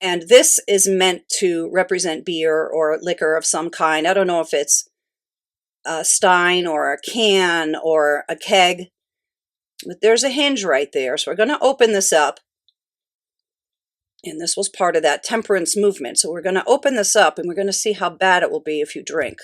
And this is meant to represent beer or liquor of some kind. I don't know if it's a stein or a can or a keg, but there's a hinge right there. So we're going to open this up. And this was part of that temperance movement. So we're going to open this up and we're going to see how bad it will be if you drink.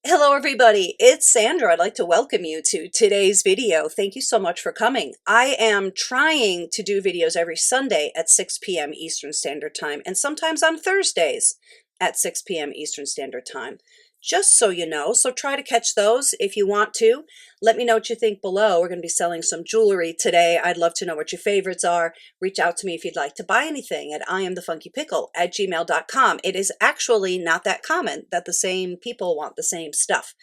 Hello everybody, it's Sandra. I'd like to welcome you to today's video. Thank you so much for coming. I am trying to do videos every Sunday at 6 p.m. Eastern Standard Time and sometimes on Thursdays at 6 p.m. Eastern Standard Time. Just so you know, so try to catch those if you want to. Let me know what you think below. We're going to be selling some jewelry today. I'd love to know what your favorites are. Reach out to me if you'd like to buy anything at iamthefunkypickle@gmail.com. It is actually not that common that the same people want the same stuff.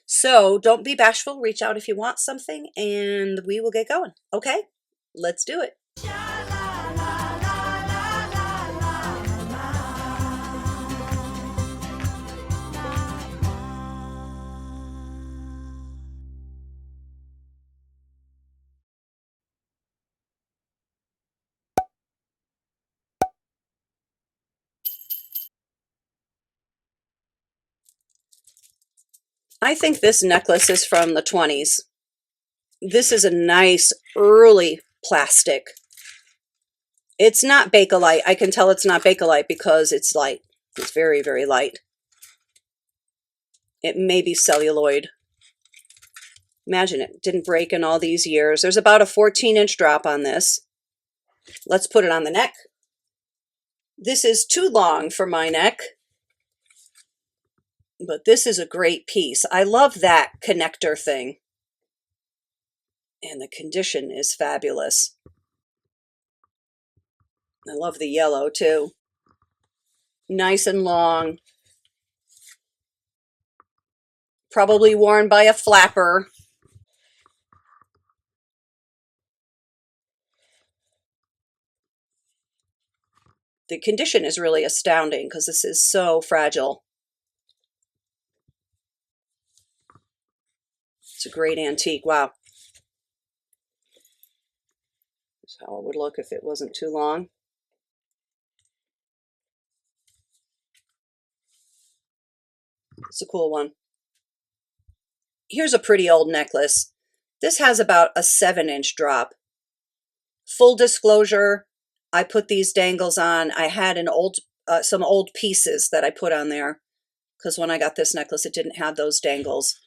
So don't be bashful. Reach out if you want something and we will get going. Okay, let's do it. I think this necklace is from the 20s. This is a nice early plastic. It's not Bakelite. I can tell it's not Bakelite because it's light. It's very, very light. It may be celluloid. Imagine it didn't break in all these years. There's about a 14-inch drop on this. Let's put it on the neck. This is too long for my neck. But this is a great piece. I love that connector thing. And the condition is fabulous. I love the yellow too. Nice and long. Probably worn by a flapper. The condition is really astounding because this is so fragile. It's a great antique. Wow. That's how it would look if it wasn't too long. It's a cool one. Here's a pretty old necklace. This has about a 7-inch drop. Full disclosure, I put these dangles on. I had an old, some old pieces that I put on there because when I got this necklace, it didn't have those dangles.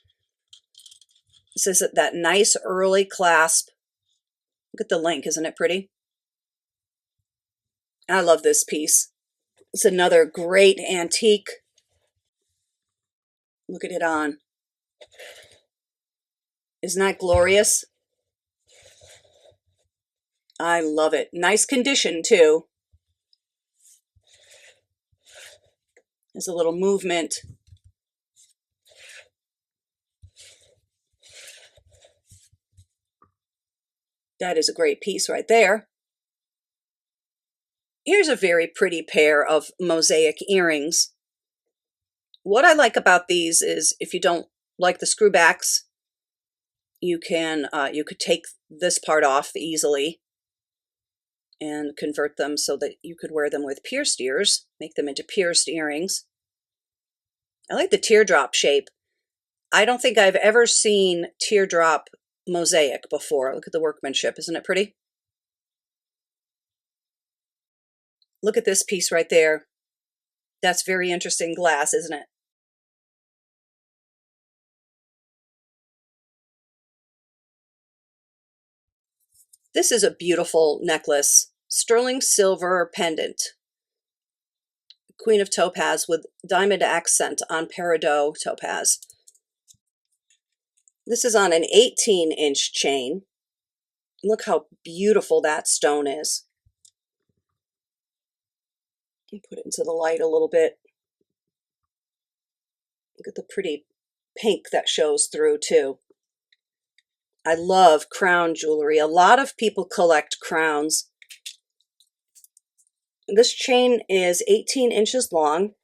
This is that nice early clasp. Look at the link, isn't it pretty? I love this piece. It's another great antique. Look at it on. Isn't that glorious? I love it. Nice condition too. There's a little movement. That is a great piece right there. Here's a very pretty pair of mosaic earrings. What I like about these is if you don't like the screwbacks, you could take this part off easily and convert them so that you could wear them with pierced ears, make them into pierced earrings. I like the teardrop shape. I don't think I've ever seen teardrop mosaic before. Look at the workmanship. Isn't it pretty? Look at this piece right there. That's very interesting glass, isn't it? This is a beautiful necklace. Sterling silver pendant. Queen of Topaz with diamond accent on peridot topaz. This is on an 18-inch chain. Look how beautiful that stone is. Put it into the light a little bit. Look at the pretty pink that shows through too. I love crown jewelry. A lot of people collect crowns. This chain is 18 inches long.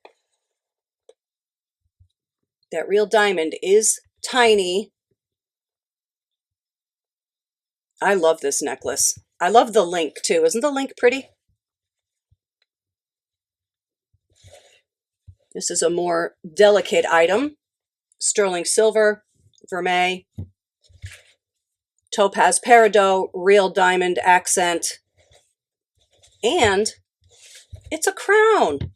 That real diamond is tiny. I love this necklace. I love the link too. Isn't the link pretty? This is a more delicate item. Sterling silver, vermeil, topaz peridot, real diamond accent, and it's a crown.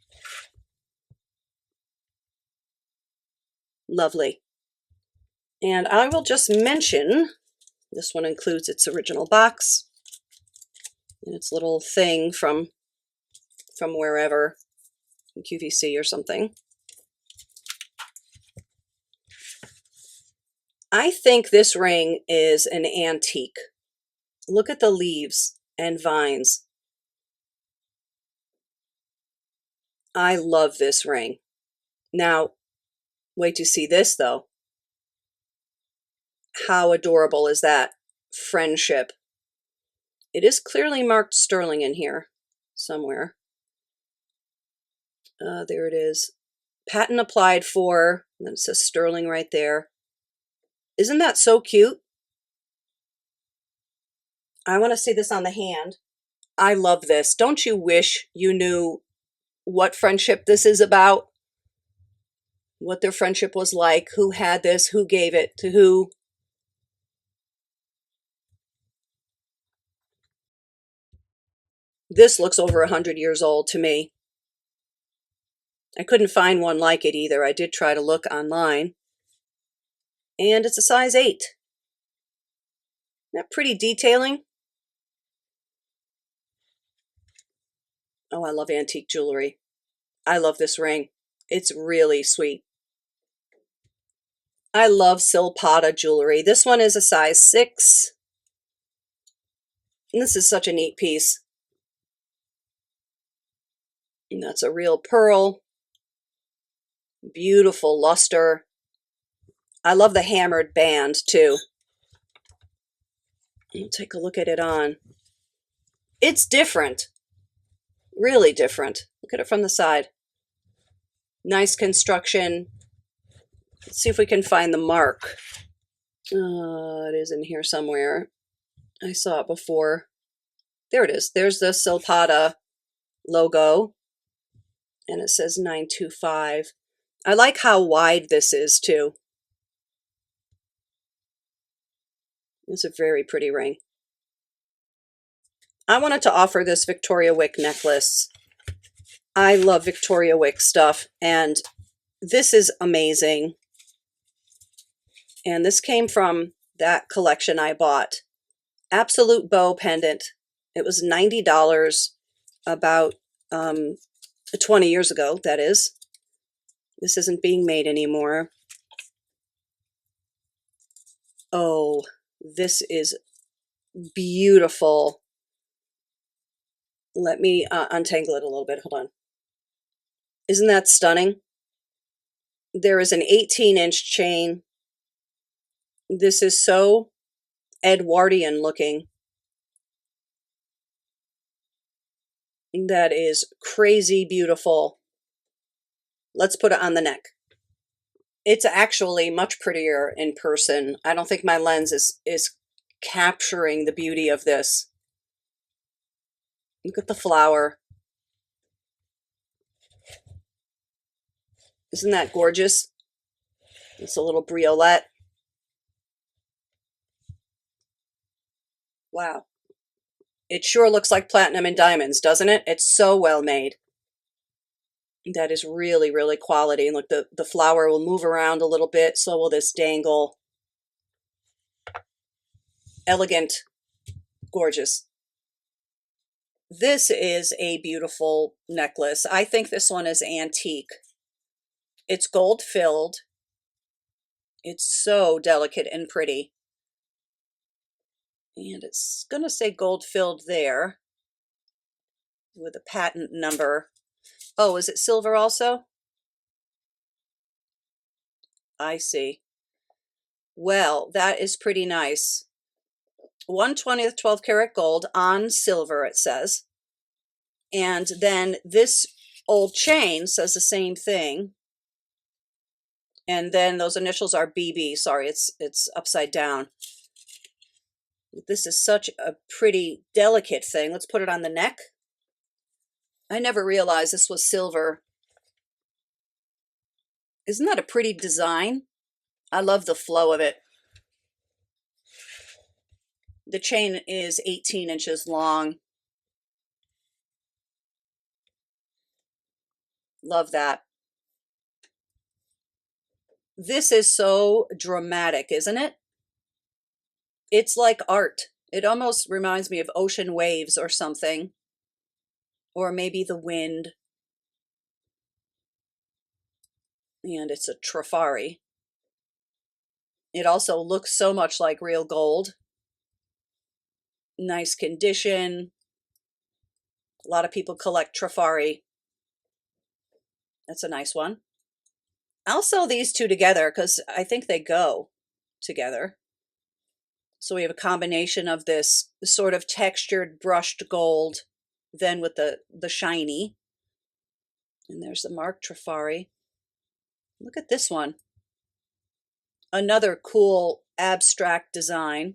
Lovely. And I will just mention, this one includes its original box and its little thing from wherever, QVC or something. I think this ring is an antique. Look at the leaves and vines. I love this ring. Now, wait to see this though. How adorable is that? Friendship. It is clearly marked sterling in here somewhere. There it is. Patent applied for, and then it says sterling right there. Isn't that so cute? I want to see this on the hand. I love this. Don't you wish you knew what friendship this is about? What their friendship was like? Who had this? Who gave it to who? This looks over 100 years old to me. I couldn't find one like it either. I did try to look online. And it's a size 8. Isn't that pretty detailing? Oh, I love antique jewelry. I love this ring. It's really sweet. I love silpata jewelry. This one is a size 6. And this is such a neat piece. And that's a real pearl. Beautiful luster. I love the hammered band too. We'll take a look at it on. It's different. Really different. Look at it from the side. Nice construction. Let's see if we can find the mark. It is in here somewhere. I saw it before. There it is. There's the Silpata logo. And it says 925. I like how wide this is too. It's a very pretty ring. I wanted to offer this Victoria Wieck necklace. I love Victoria Wieck stuff, and this is amazing. And this came from that collection I bought. Absolute bow pendant. It was $90 about 20 years ago, that is. This isn't being made anymore. Oh, this is beautiful. Let me untangle it a little bit. Hold on. Isn't that stunning? There is an 18-inch chain. This is so Edwardian looking. That is crazy beautiful. Let's put it on the neck. It's actually much prettier in person. I don't think my lens is capturing the beauty of this. Look at the flower. Isn't that gorgeous? It's a little briolette. Wow. It sure looks like platinum and diamonds, doesn't it? It's so well made. That is really, really quality. And look, the flower will move around a little bit. So will this dangle. Elegant. Gorgeous. This is a beautiful necklace. I think this one is antique. It's gold filled. It's so delicate and pretty. And it's going to say gold filled there with a patent number. Oh, is it silver also? I see. Well, that is pretty nice. 1/20 12 karat gold on silver, it says. And then this old chain says the same thing. And then those initials are BB. Sorry, it's upside down. This is such a pretty delicate thing. Let's put it on the neck. I never realized this was silver. Isn't that a pretty design? I love the flow of it. The chain is 18 inches long. Love that. This is so dramatic, isn't it? It's like art. It almost reminds me of ocean waves or something. Or maybe the wind. And it's a Trari. It also looks so much like real gold. Nice condition. A lot of people collect Trari. That's a nice one. I'll sell these two together because I think they go together. So we have a combination of this sort of textured brushed gold, then with the shiny. And there's the marked Trari. Look at this one. Another cool abstract design.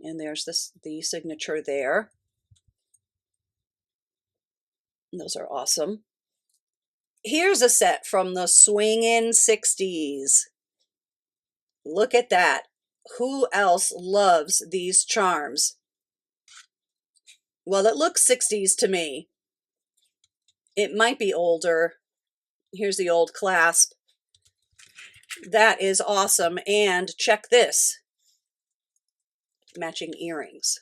And there's the signature there. And those are awesome. Here's a set from the swingin' 60s. Look at that. Who else loves these charms? Well, it looks 60s to me. It might be older. Here's the old clasp. That is awesome. And check this. Matching earrings.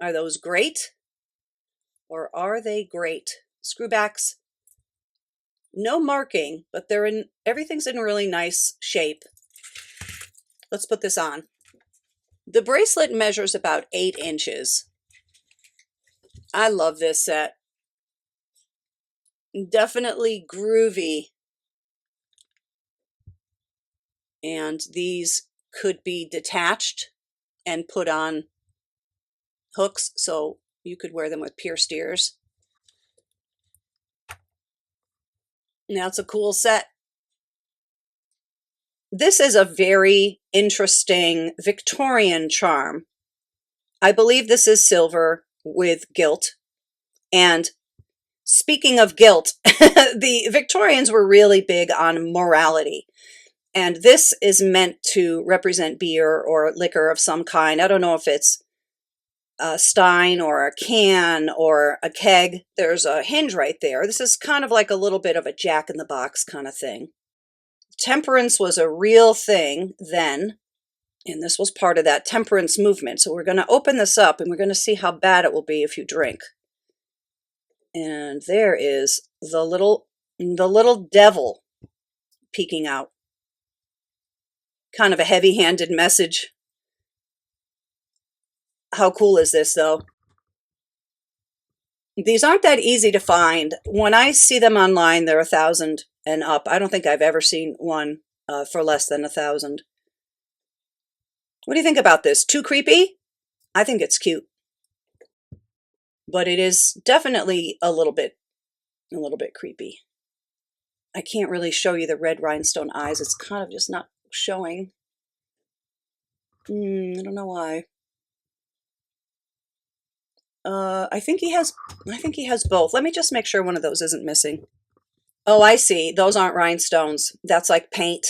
Are those great? Or are they great? Screwbacks. No marking, but everything's in really nice shape. Let's put this on. The bracelet measures about 8 inches. I love this set. Definitely groovy. And these could be detached and put on hooks, so you could wear them with pierced ears. Now it's a cool set. This is a very interesting Victorian charm. I believe this is silver with gilt. And speaking of gilt, the Victorians were really big on morality. And this is meant to represent beer or liquor of some kind. I don't know if it's a stein or a can or a keg. There's a hinge right there. This is kind of like a little bit of a jack-in-the-box kind of thing. Temperance was a real thing then, and this was part of that temperance movement. So we're going to open this up and we're going to see how bad it will be if you drink. And there is the little devil peeking out. Kind of a heavy-handed message. How cool is this, though? These aren't that easy to find. When I see them online, they're $1,000 and up. I don't think I've ever seen one for less than $1,000. What do you think about this? Too creepy? I think it's cute. But it is definitely a little bit creepy. I can't really show you the red rhinestone eyes. It's kind of just not showing. I don't know why. I think he has both. Let me just make sure one of those isn't missing. Oh, I see. Those aren't rhinestones. That's like paint.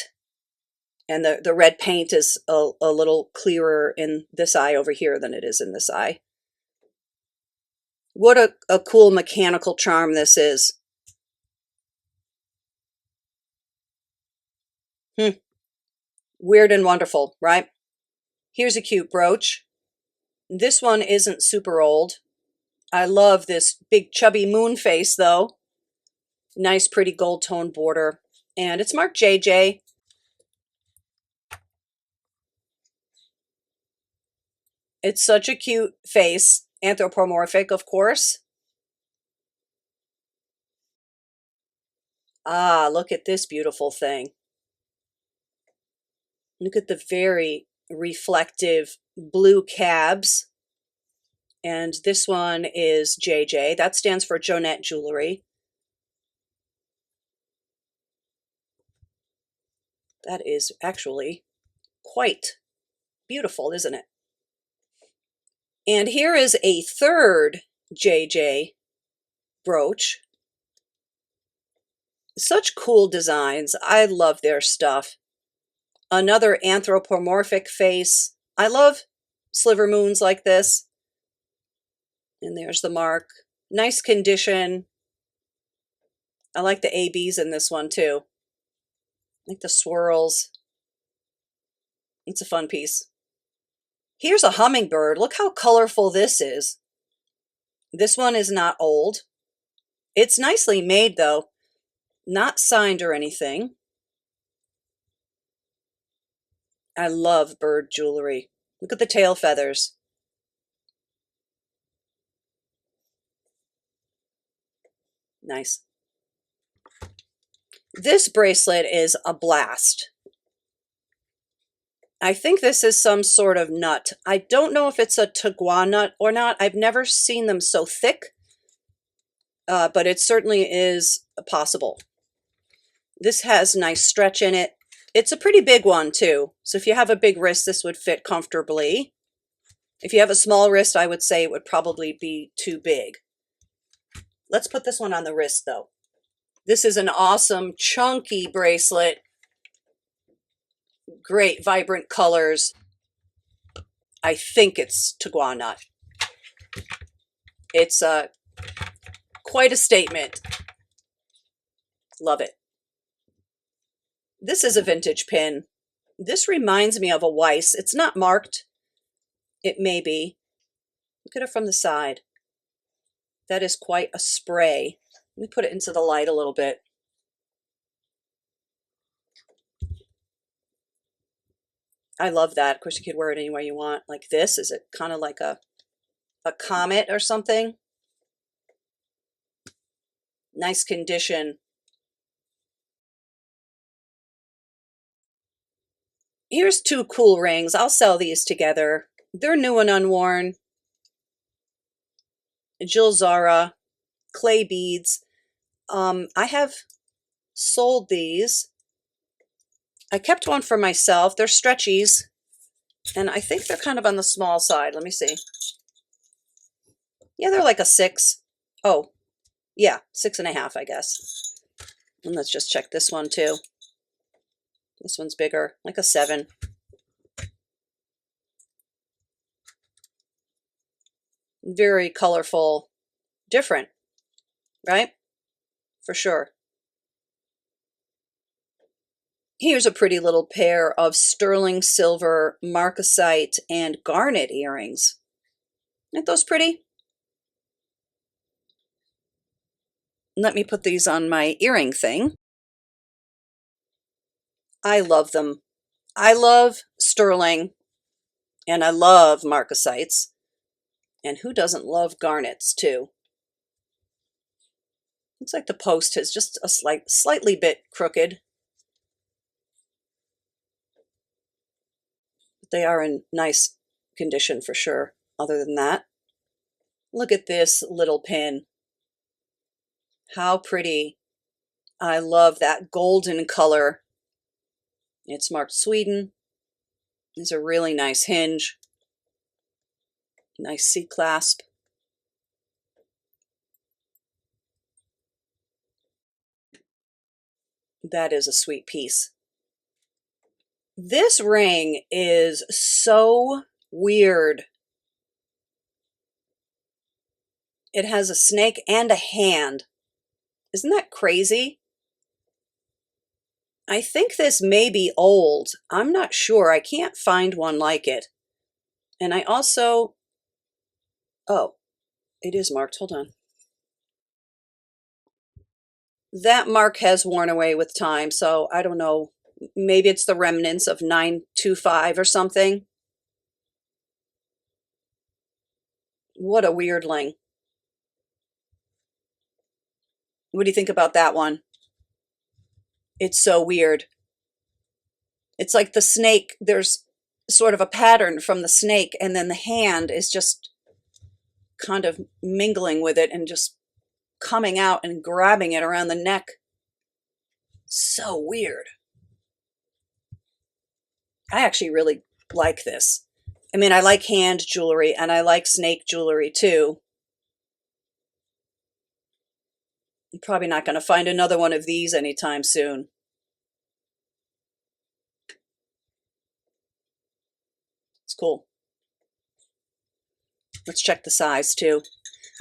And the red paint is a little clearer in this eye over here than it is in this eye. What a cool mechanical charm this is. Weird and wonderful, right? Here's a cute brooch. This one isn't super old. I love this big chubby moon face, though. Nice, pretty gold tone border. And it's marked JJ. It's such a cute face. Anthropomorphic, of course. Ah, look at this beautiful thing. Look at the very reflective blue cabs. And this one is JJ. That stands for Jonette Jewelry. That is actually quite beautiful, isn't it? And here is a third JJ brooch. Such cool designs. I love their stuff. Another anthropomorphic face. I love sliver moons like this. And there's the mark. Nice condition. I like the ABs in this one too. I like the swirls. It's a fun piece. Here's a hummingbird. Look how colorful this is. This one is not old. It's nicely made though. Not signed or anything. I love bird jewelry. Look at the tail feathers. Nice. This bracelet is a blast. I think this is some sort of nut. I don't know if it's a tagua nut or not. I've never seen them so thick, but it certainly is possible. This has nice stretch in it. It's a pretty big one too. So if you have a big wrist, this would fit comfortably. If you have a small wrist, I would say it would probably be too big. Let's put this one on the wrist though. This is an awesome chunky bracelet. Great vibrant colors. I think it's tagua nut. It's quite a statement. Love it. This is a vintage pin. This reminds me of a Weiss. It's not marked. It may be. Look at it from the side. That is quite a spray. Let me put it into the light a little bit. I love that. Of course, you could wear it any way you want. Like this. Is it kind of like a comet or something? Nice condition. Here's two cool rings. I'll sell these together. They're new and unworn. Jill Zara, clay beads. I have sold these. I kept one for myself. They're stretchies, and I think they're kind of on the small side. Let me see. Yeah, they're like a 6. Oh, yeah, 6.5, I guess. And let's just check this one too. This one's bigger, like a 7. Very colorful, different, right? For sure. Here's a pretty little pair of sterling silver marcasite and garnet earrings. Aren't those pretty? Let me put these on my earring thing. I love them. I love sterling and I love marcasites. And who doesn't love garnets too? Looks like the post is just a slightly bit crooked. But they are in nice condition for sure. Other than that, look at this little pin. How pretty. I love that golden color. It's marked Sweden. It's a really nice hinge. Nice C-clasp. That is a sweet piece. This ring is so weird. It has a snake and a hand. Isn't that crazy? I think this may be old. I'm not sure. I can't find one like it. And I also... Oh, it is marked. Hold on. That mark has worn away with time, so I don't know. Maybe it's the remnants of 925 or something. What a weirdling. What do you think about that one? It's so weird. It's like the snake, there's sort of a pattern from the snake, and then the hand is just kind of mingling with it and just coming out and grabbing it around the neck. So weird. I actually really like this. I mean, I like hand jewelry and I like snake jewelry too. I'm probably not going to find another one of these anytime soon. It's cool. Let's check the size too.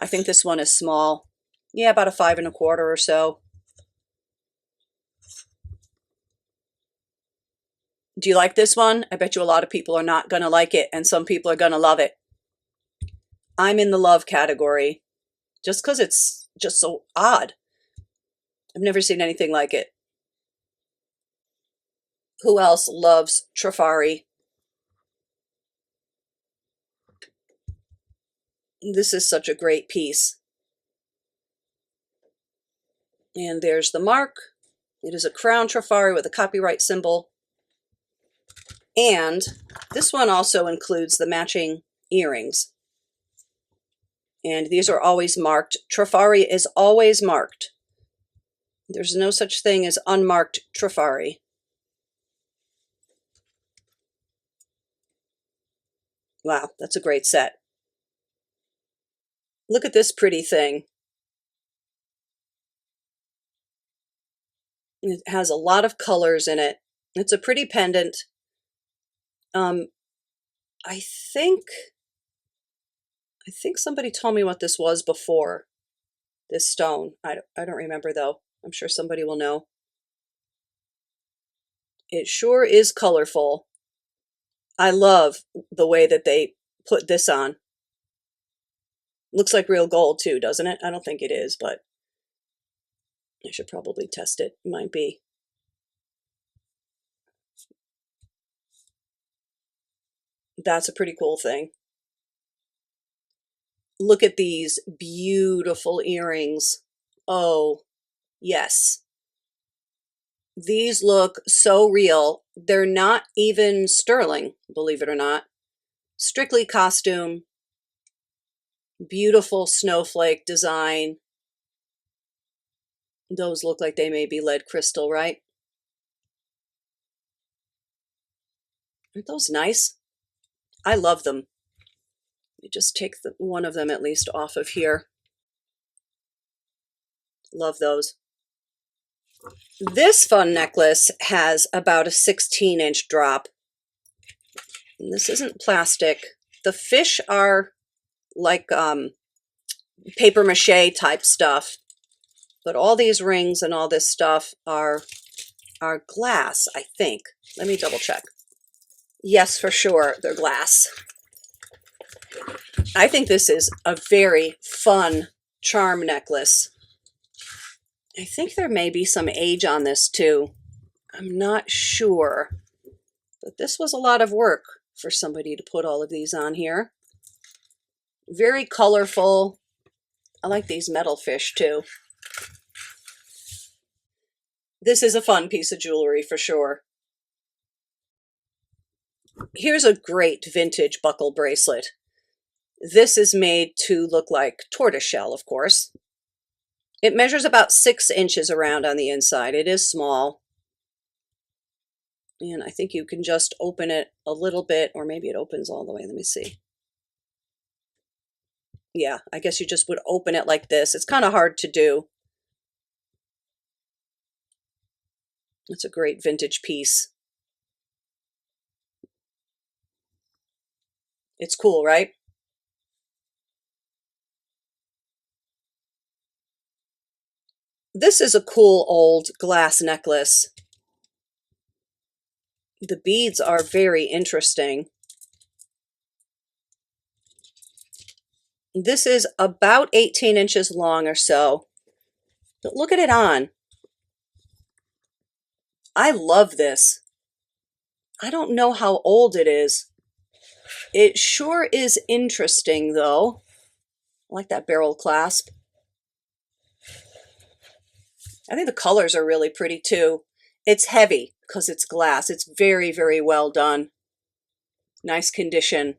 I think this one is small. Yeah, about a 5 1/4 or so. Do you like this one? I bet you a lot of people are not going to like it, and some people are going to love it. I'm in the love category just because it's just so odd. I've never seen anything like it. Who else loves Trari? This is such a great piece. And there's the mark. It is a crown Trari with a copyright symbol. And this one also includes the matching earrings. And these are always marked. Trari is always marked. There's no such thing as unmarked Trari. Wow, that's a great set. Look at this pretty thing. It has a lot of colors in it. It's a pretty pendant. I think somebody told me what this was before, this stone. I don't remember though. I'm sure somebody will know. It sure is colorful. I love the way that they put this on. Looks like real gold too, doesn't it? I don't think it is, but I should probably test it. It might be. That's a pretty cool thing. Look at these beautiful earrings. Oh, yes. These look so real. They're not even sterling, believe it or not. Strictly costume. Beautiful snowflake design. Those look like they may be lead crystal, right? Aren't those nice? I love them. Let me just take one of them at least off of here. Love those. This fun necklace has about a 16-inch drop. And this isn't plastic. The fish are like paper mache type stuff. But all these rings and all this stuff are glass, I think. Let me double check. Yes, for sure, they're glass. I think this is a very fun charm necklace. I think there may be some age on this too. I'm not sure. But this was a lot of work for somebody to put all of these on here. Very colorful. I like these metal fish too. This is a fun piece of jewelry for sure. Here's a great vintage buckle bracelet. This is made to look like tortoiseshell, of course. It measures about 6 inches around on the inside. It is small. And I think you can just open it a little bit, or maybe it opens all the way. Let me see. Yeah, I guess you just would open it like this. It's kind of hard to do. It's a great vintage piece. It's cool, right? This is a cool old glass necklace. The beads are very interesting. This is about 18 inches long or so. But look at it on. I love this. I don't know how old it is. It sure is interesting, though. I like that barrel clasp. I think the colors are really pretty, too. It's heavy because it's glass. It's very, very well done. Nice condition.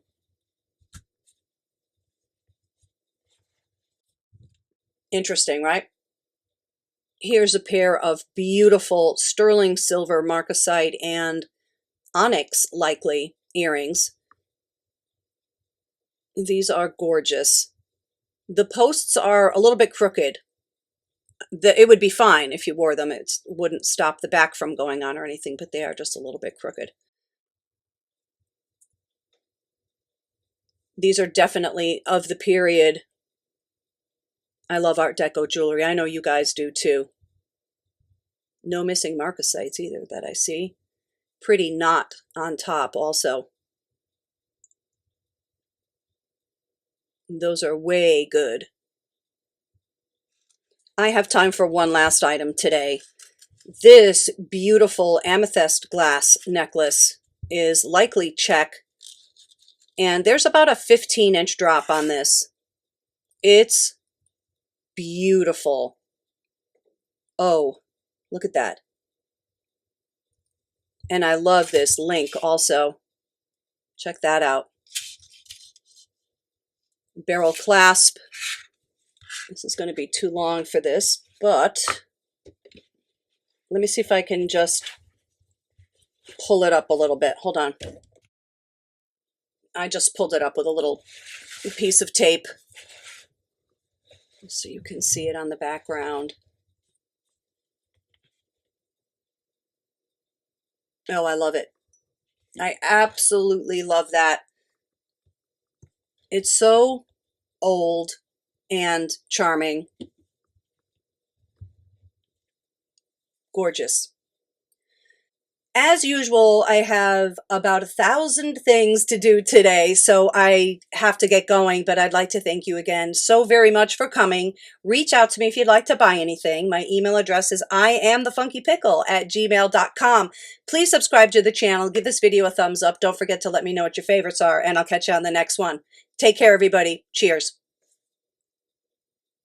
Interesting, right? Here's a pair of beautiful sterling silver marcasite and onyx, likely, earrings. These are gorgeous. The posts are a little bit crooked. it would be fine if you wore them. It wouldn't stop the back from going on or anything, but they are just a little bit crooked. These are definitely of the period. I love Art Deco jewelry. I know you guys do too. No missing marcasites either that I see. Pretty knot on top also. Those are way good. I have time for one last item today. This beautiful amethyst glass necklace is likely check, and there's about a 15-inch drop on this. It's beautiful. Oh, look at that. And I love this link also. Check that out. Barrel clasp. This is going to be too long for this, but let me see if I can just pull it up a little bit. Hold on. I just pulled it up with a little piece of tape so you can see it on the background. Oh, I love it. I absolutely love that. It's so old and charming. Gorgeous. As usual, I have about 1,000 things to do today, so I have to get going, but I'd like to thank you again so very much for coming. Reach out to me if you'd like to buy anything. My email address is iamthefunkypickle@gmail.com. Please subscribe to the channel. Give this video a thumbs up. Don't forget to let me know what your favorites are, and I'll catch you on the next one. Take care, everybody. Cheers.